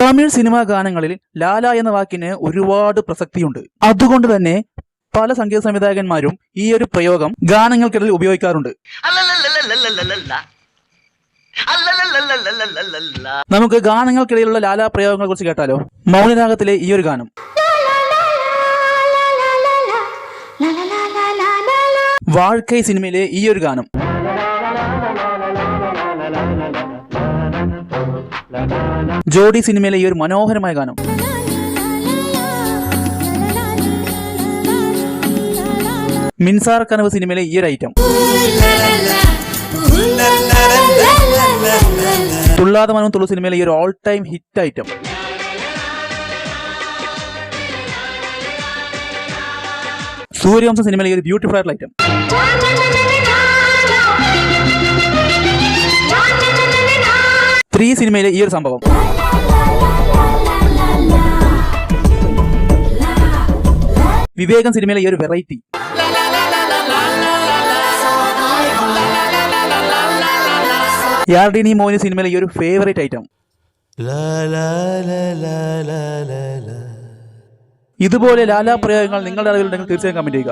Tamil cinema ഗാനങ്ങളിൽ ലാല എന്ന വാക്കിന് ഒരുപാട് പ്രസക്തിയുണ്ട്. അതുകൊണ്ട് തന്നെ പല സംഗീത സംവിധായകന്മാരും ഈ ഒരു പ്രയോഗം ഗാനങ്ങൾക്കിടയിൽ ഉപയോഗിക്കാറുണ്ട്. നമുക്ക് ഗാനങ്ങൾക്കിടയിലുള്ള ലാല പ്രയോഗങ്ങളെ കുറിച്ച് കേട്ടാലോ? മൗനരാഗത്തിലെ ഈ ഒരു ഗാനം, വാഴ്ക്കൈ സിനിമയിലെ ഈ ഒരു ഗാനം, ജോഡി സിനിമയിലെ ഈ ഒരു മനോഹരമായ ഗാനം, മിൻസാർ കനവ് സിനിമയിലെ ഈ ഒരു ഐറ്റം, തുള്ളാതെ മനവും തുള്ളു സിനിമയിലെ ഈ ഒരു ഓൾ ടൈം ഹിറ്റ് ഐറ്റം, സൂര്യവംശം സിനിമയിലെ ഈ ഒരു ബ്യൂട്ടിഫുൾ ആയിട്ടുള്ള ഐറ്റം, ത്രീ സിനിമയിലെ ഈ ഒരു സംഭവം, വിവേകം സിനിമയിലെ ഈ ഒരു വെറൈറ്റി, യാർഡിനി മോനി സിനിമയിലെ ഈ ഒരു ഫേവറേറ്റ് ഐറ്റം. ഇതുപോലെ ലാലാ പ്രയോഗങ്ങൾ നിങ്ങളുടെ അറിവിലുണ്ടെങ്കിൽ തീർച്ചയായും കമന്റ് ചെയ്യുക.